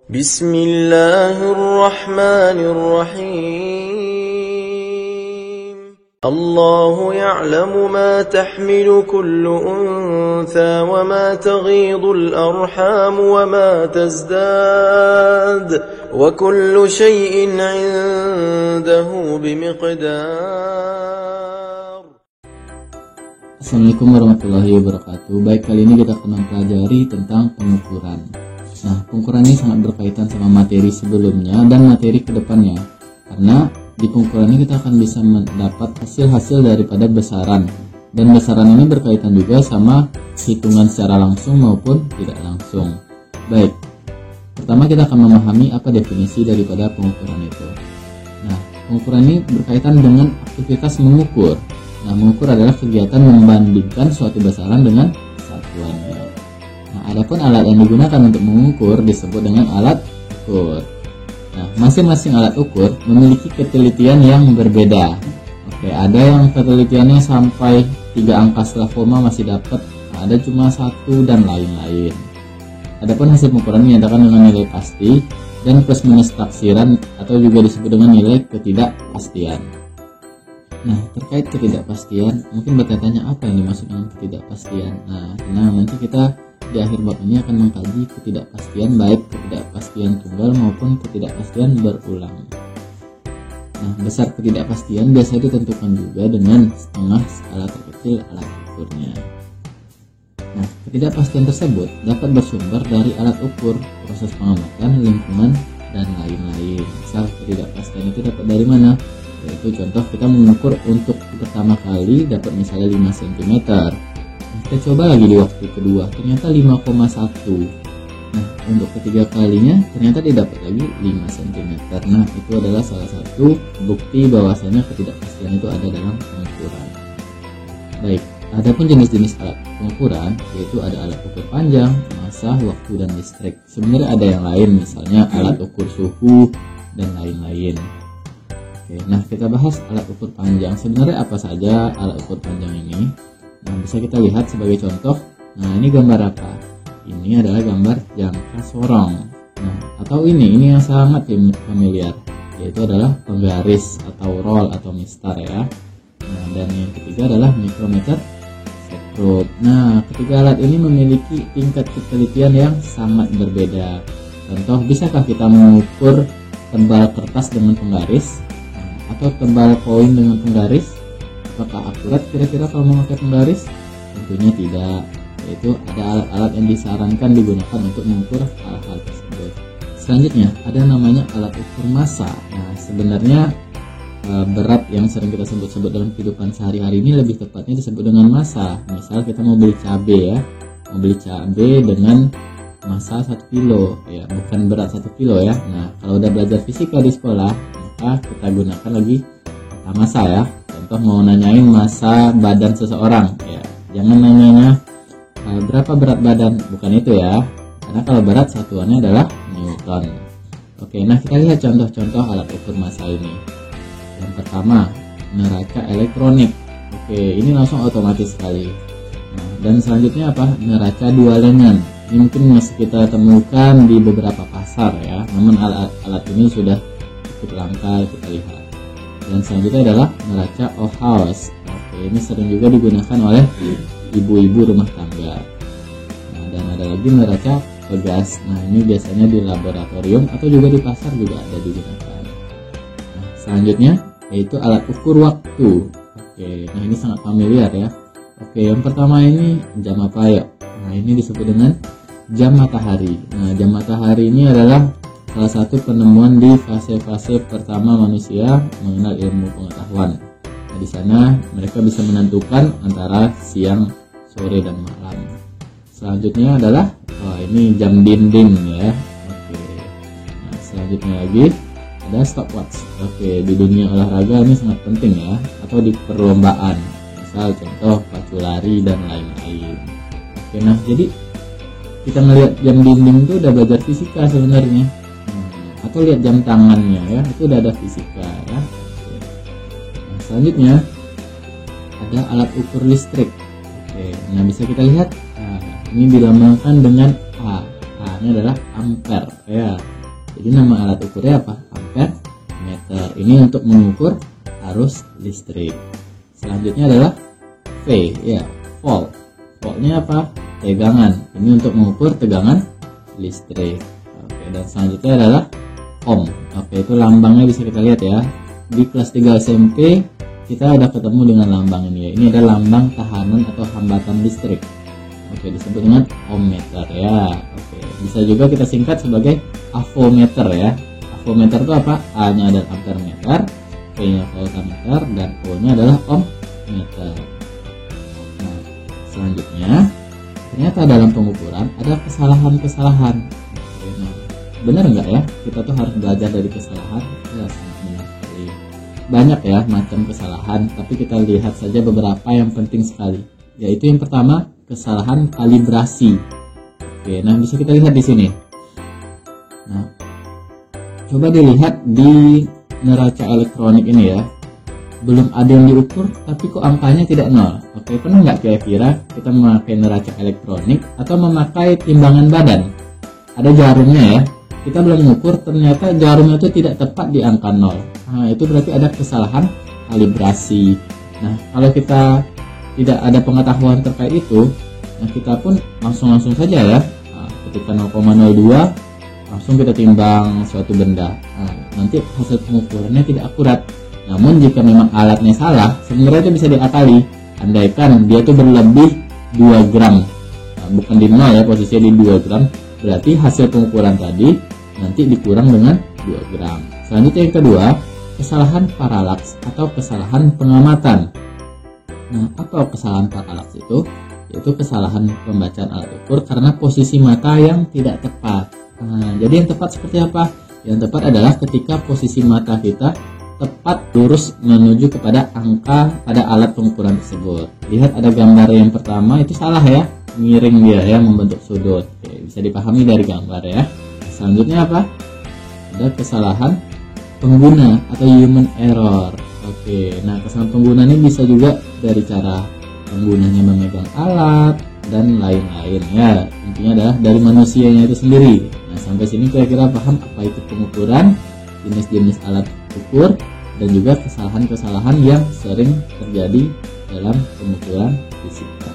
Bismillahirrahmanirrahim. Allahu ya'lamu ma tahmilu kullu untha wa ma taghidul arham wa ma tazdad wa kullu shay'in 'indahu bimiqdar. Assalamualaikum warahmatullahi wabarakatuh. Baik, kali ini kita akan mempelajari tentang pengukuran. Nah, pengukuran ini sangat berkaitan sama materi sebelumnya dan materi kedepannya, karena di pengukuran ini kita akan bisa mendapat hasil-hasil daripada besaran, dan besaran ini berkaitan juga sama hitungan secara langsung maupun tidak langsung. Baik, pertama kita akan memahami apa definisi daripada pengukuran itu. Nah, pengukuran ini berkaitan dengan aktivitas mengukur. Nah, mengukur adalah kegiatan membandingkan suatu besaran dengan satuannya. Nah, adapun alat yang digunakan untuk mengukur disebut dengan alat ukur. Nah, masing-masing alat ukur memiliki ketelitian yang berbeda. Oke, ada yang ketelitiannya sampai 3 angka setelah koma masih dapat, ada cuma 1 dan lain-lain. Adapun hasil pengukuran dinyatakan dengan nilai pasti dan plus minus taksiran atau juga disebut dengan nilai ketidakpastian. Nah, terkait ketidakpastian, mungkin bertanya apa yang dimaksud dengan ketidakpastian. Nah, nanti kita di akhir bab ini akan mengkaji ketidakpastian, baik ketidakpastian tunggal maupun ketidakpastian berulang. Nah, besar ketidakpastian biasa ditentukan juga dengan setengah skala terkecil alat ukurnya. Nah, ketidakpastian tersebut dapat bersumber dari alat ukur, proses pengamatan, lingkungan, dan lain-lain. Misal ketidakpastian itu dapat dari mana? Yaitu contoh kita mengukur untuk pertama kali dapat misalnya 5 cm. Kita coba lagi di waktu kedua, ternyata 5,1. Nah, untuk ketiga kalinya ternyata didapat lagi 5 cm. Nah, itu adalah salah satu bukti bahwasanya ketidakpastian itu ada dalam pengukuran. Baik, adapun jenis-jenis alat pengukuran yaitu ada alat ukur panjang, massa, waktu, dan listrik. Sebenarnya ada yang lain, misalnya alat ukur suhu dan lain-lain. Oke, nah kita bahas alat ukur panjang. Sebenarnya apa saja alat ukur panjang ini? Nah, bisa kita lihat sebagai contoh. Nah, ini gambar apa? Ini adalah gambar jangka sorong. Nah, atau ini yang sangat familiar, yaitu adalah penggaris atau roll atau mistar ya. Nah, dan yang ketiga adalah mikrometer sekrup. Nah, ketiga alat ini memiliki tingkat ketelitian yang sangat berbeda. Contoh, bisakah kita mengukur tebal kertas dengan penggaris atau tebal koin dengan penggaris? Apakah akurat kira-kira kalau memakai penggaris? Tentunya tidak. Yaitu ada alat-alat yang disarankan digunakan untuk mengukur hal-hal tersebut. Selanjutnya ada namanya alat ukur massa. Nah, sebenarnya berat yang sering kita sebut-sebut dalam kehidupan sehari-hari ini lebih tepatnya disebut dengan massa. Misal kita mau beli cabai ya, mau beli cabai dengan massa 1 kilo ya, bukan berat 1 kilo ya. Nah, kalau udah belajar fisika di sekolah, maka kita gunakan lagi kata massa ya. Contoh mau nanyain massa badan seseorang ya, jangan nanyanya berapa berat badan, bukan itu ya, karena kalau berat satuannya adalah Newton. Oke, nah kita lihat contoh-contoh alat ukur massa ini. Yang pertama, neraca elektronik. Oke, ini langsung otomatis sekali. Nah, dan selanjutnya apa? Neraca dua lengan. Ini mungkin masih kita temukan di beberapa pasar ya, namun alat ini sudah cukup langka kita lihat. Dan selanjutnya adalah neraca Ohaus. Oke, ini sering juga digunakan oleh ibu-ibu rumah tangga. Nah, dan ada lagi neraca Pegas. Nah, ini biasanya di laboratorium atau juga di pasar juga ada digunakan. Nah, selanjutnya yaitu alat ukur waktu. Oke, nah ini sangat familiar ya. Oke, yang pertama ini jam apa ya? Nah, ini disebut dengan jam matahari. Nah, jam matahari ini adalah salah satu penemuan di fase-fase pertama manusia mengenal ilmu pengetahuan. Nah, di sana mereka bisa menentukan antara siang, sore, dan malam. Selanjutnya adalah ini jam dinding ya. Oke. Nah, selanjutnya lagi ada stopwatch. Oke, di dunia olahraga ini sangat penting ya, atau di perlombaan. Misal contoh pacu lari dan lain-lain. Oke, nah jadi kita melihat jam dinding itu udah belajar fisika sebenarnya. Atau lihat jam tangannya ya, itu udah ada fisika ya. Nah, selanjutnya ada alat ukur listrik. Oke, nah bisa kita lihat ini dilambangkan dengan A. A-nya adalah ampere ya. Jadi nama alat ukurnya apa? Ampere meter. Ini untuk mengukur arus listrik. Selanjutnya adalah V, ya, volt. Voltnya apa? Tegangan. Ini untuk mengukur tegangan listrik. Oke, dan selanjutnya adalah ohm. Oke, itu lambangnya bisa kita lihat ya. Di kelas 3 SMP kita ada ketemu dengan lambang ini ya. Ini adalah lambang tahanan atau hambatan listrik. Oke, disebut dengan ohmmeter ya. Oke, bisa juga kita singkat sebagai avometer ya. Avometer itu apa? A-nya adalah ampere meter, V-nya voltameter, dan O-nya adalah ohmmeter. Nah, selanjutnya ternyata dalam pengukuran ada kesalahan-kesalahan. Nah, benar nggak ya? Kita tuh harus belajar dari kesalahan. Ya, sangat benar sekali. Banyak ya macam kesalahan, tapi kita lihat saja beberapa yang penting sekali. Yaitu yang pertama, kesalahan kalibrasi. Oke, nah bisa kita lihat di sini. Nah, coba dilihat di neraca elektronik ini ya. Belum ada yang diukur, tapi kok angkanya tidak nol. Oke, pernah nggak kira-kira kita memakai neraca elektronik atau memakai timbangan badan? Ada jarumnya ya. Kita belum mengukur, ternyata jarumnya itu tidak tepat di angka nol. Nah, itu berarti ada kesalahan kalibrasi. Nah, kalau kita tidak ada pengetahuan terkait itu, nah kita pun langsung saja ya. Nah, ketika 0,02 langsung kita timbang suatu benda. Nah, nanti hasil pengukurannya tidak akurat. Namun jika memang alatnya salah, sebenarnya itu bisa diakali. Andaikan dia itu berlebih 2 gram, nah, bukan di 0 ya, posisinya di 2 gram, berarti hasil pengukuran tadi nanti dikurang dengan 2 gram. Selanjutnya yang kedua, kesalahan paralaks atau kesalahan pengamatan. Nah, apa kesalahan paralaks itu? Yaitu kesalahan pembacaan alat ukur karena posisi mata yang tidak tepat. Nah, jadi yang tepat seperti apa? Yang tepat adalah ketika posisi mata kita tepat lurus menuju kepada angka pada alat pengukuran tersebut. Lihat ada gambar yang pertama itu salah ya, miring dia ya, membentuk sudut. Oke, bisa dipahami dari gambar ya. Selanjutnya apa? Ada kesalahan pengguna atau human error. Oke, nah kesalahan pengguna ini bisa juga dari cara penggunanya memegang alat dan lain-lain ya. Intinya adalah dari manusianya itu sendiri. Nah, sampai sini kira-kira paham apa itu pengukuran, jenis-jenis alat ukur, dan juga kesalahan-kesalahan yang sering terjadi dalam pengukuran fisika.